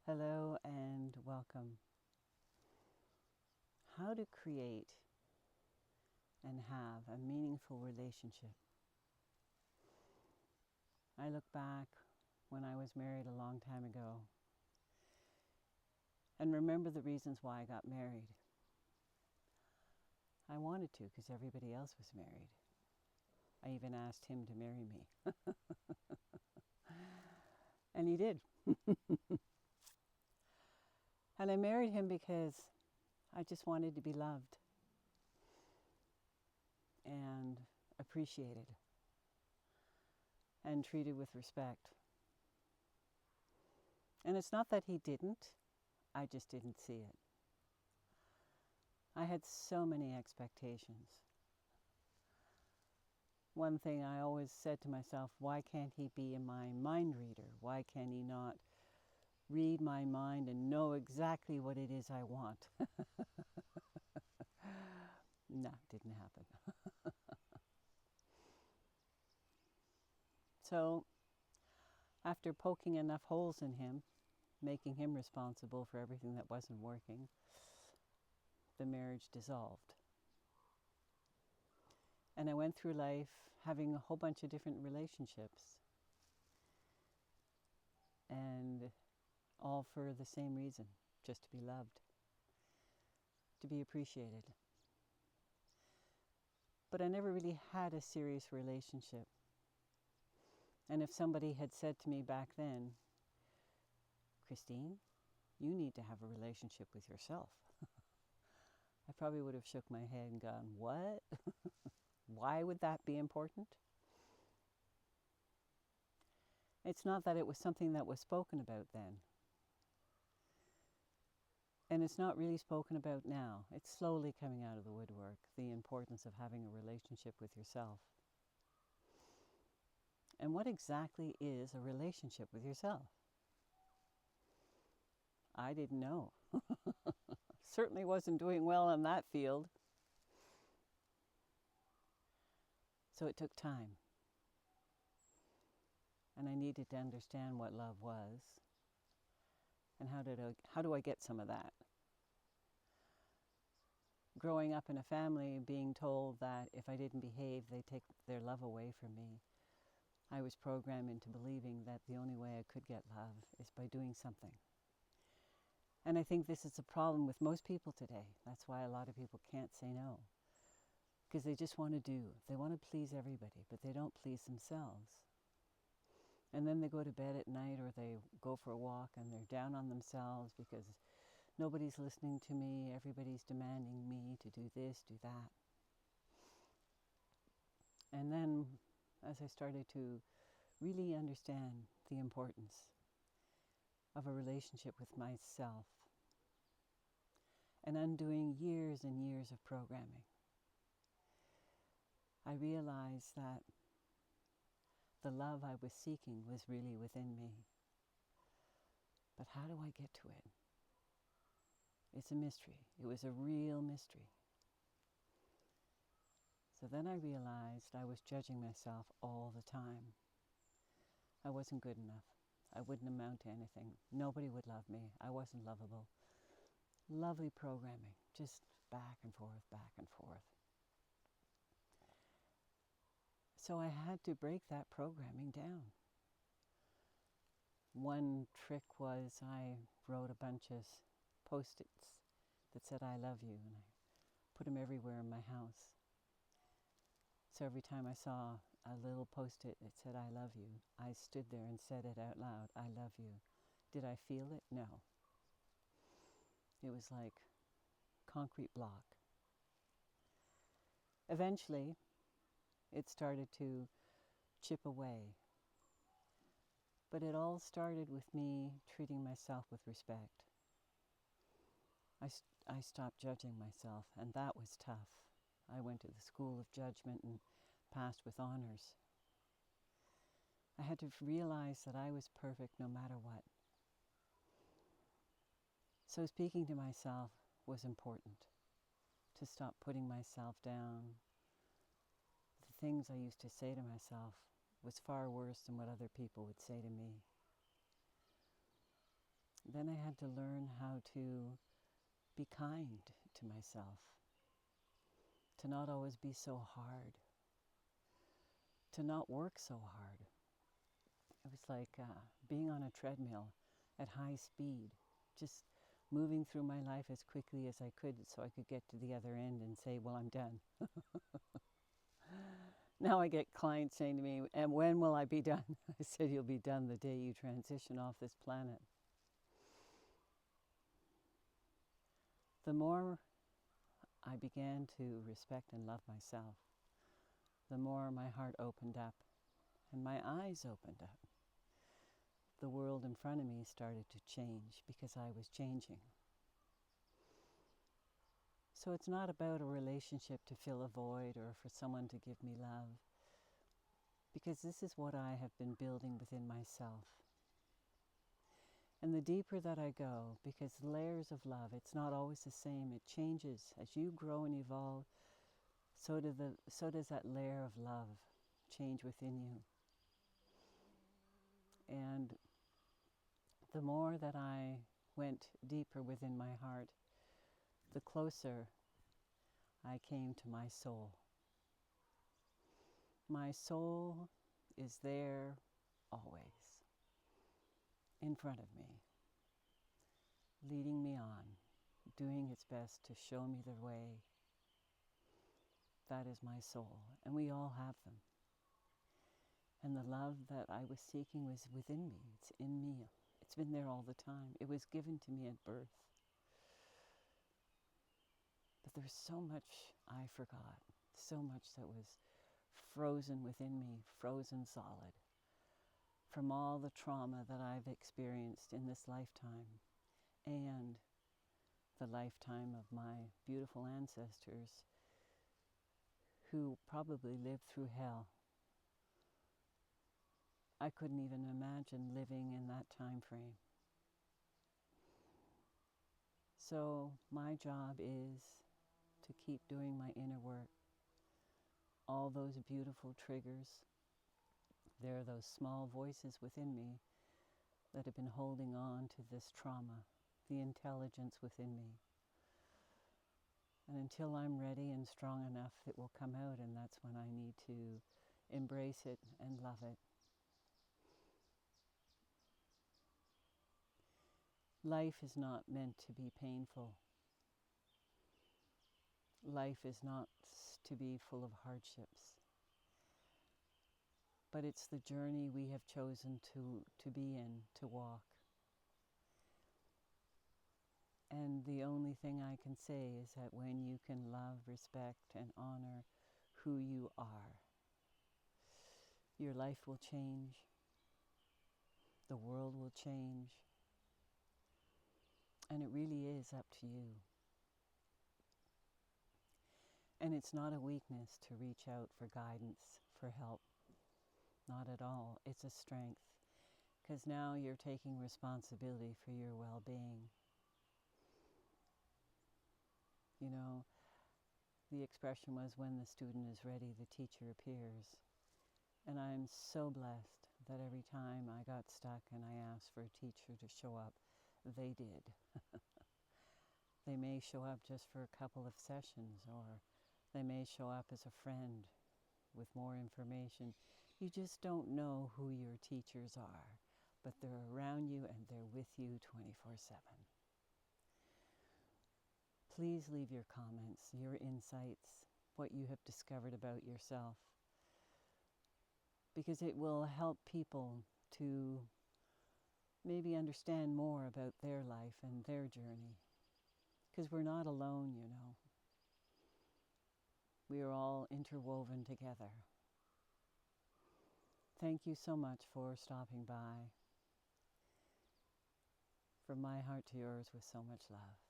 Hello and welcome. How to create and have a meaningful relationship. I look back when I was married a long time ago and remember the reasons why I got married. I wanted to because everybody else was married. I even asked him to marry me. And he did. And I married him because I just wanted to be loved and appreciated and treated with respect. And it's not that he didn't, I just didn't see it. I had so many expectations. One thing I always said to myself, why can't he be my mind reader? Why can he not read my mind and know exactly what it is I want? No, didn't happen. So, after poking enough holes in him, making him responsible for everything that wasn't working, the marriage dissolved. And I went through life having a whole bunch of different relationships. And all for the same reason, just to be loved, to be appreciated. But I never really had a serious relationship. And if somebody had said to me back then, Christine, you need to have a relationship with yourself, I probably would have shook my head and gone, what? Why would that be important? It's not that it was something that was spoken about then. And it's not really spoken about now. It's slowly coming out of the woodwork, the importance of having a relationship with yourself. And what exactly is a relationship with yourself? I didn't know. Certainly wasn't doing well in that field. So it took time. And I needed to understand what love was. And how do I get some of that? Growing up in a family, being told that if I didn't behave, they'd take their love away from me, I was programmed into believing that the only way I could get love is by doing something. And I think this is a problem with most people today. That's why a lot of people can't say no. Because they just want to do. They want to please everybody, but they don't please themselves. And then they go to bed at night or they go for a walk and they're down on themselves because nobody's listening to me, everybody's demanding me to do this, do that. And then as I started to really understand the importance of a relationship with myself and undoing years and years of programming, I realized that the love I was seeking was really within me. But how do I get to it? It's a mystery. It was a real mystery. So then I realized I was judging myself all the time. I wasn't good enough. I wouldn't amount to anything. Nobody would love me. I wasn't lovable. Lovely programming, just back and forth, back and forth. So I had to break that programming down. One trick was I wrote a bunch of Post-its that said I love you, and I put them everywhere in my house. So every time I saw a little Post-it that said I love you, I stood there and said it out loud, I love you. Did I feel it? No. It was like concrete block. Eventually, it started to chip away. But it all started with me treating myself with respect. I stopped judging myself, and that was tough. I went to the school of judgment and passed with honors. I had to realize that I was perfect no matter what. So speaking to myself was important, to stop putting myself down. The things I used to say to myself was far worse than what other people would say to me. then I had to learn how to be kind to myself, to not always be so hard, to not work so hard. It was like being on a treadmill at high speed, just moving through my life as quickly as I could so I could get to the other end and say, well, I'm done. Now I get clients saying to me, and when will I be done? I said, you'll be done the day you transition off this planet. The more I began to respect and love myself, the more my heart opened up and my eyes opened up. The world in front of me started to change because I was changing. So it's not about a relationship to fill a void or for someone to give me love, because this is what I have been building within myself. And the deeper that I go, because layers of love, it's not always the same, it changes. As you grow and evolve, so does that layer of love change within you. And the more that I went deeper within my heart, the closer I came to my soul. My soul is there always, in front of me, leading me on, doing its best to show me the way. That is my soul, and we all have them. And the love that I was seeking was within me. It's in me. It's been there all the time. It was given to me at birth. But there's so much I forgot, so much that was frozen within me, frozen solid, from all the trauma that I've experienced in this lifetime and the lifetime of my beautiful ancestors who probably lived through hell. I couldn't even imagine living in that time frame. So my job is to keep doing my inner work. All those beautiful triggers, there are those small voices within me that have been holding on to this trauma, the intelligence within me. And until I'm ready and strong enough, it will come out, and that's when I need to embrace it and love it. Life is not meant to be painful. Life is not to be full of hardships. But it's the journey we have chosen to be in, to walk. And the only thing I can say is that when you can love, respect, and honor who you are, your life will change. The world will change. And it really is up to you. And it's not a weakness to reach out for guidance, for help. Not at all. It's a strength. Because now you're taking responsibility for your well-being. You know, the expression was, when the student is ready, the teacher appears. And I'm so blessed that every time I got stuck and I asked for a teacher to show up, they did. They may show up just for a couple of sessions, or they may show up as a friend with more information. You just don't know who your teachers are, but they're around you and they're with you 24/7. Please leave your comments, your insights, what you have discovered about yourself, because it will help people to maybe understand more about their life and their journey. Because we're not alone, you know. We are all interwoven together. Thank you so much for stopping by. From my heart to yours with so much love.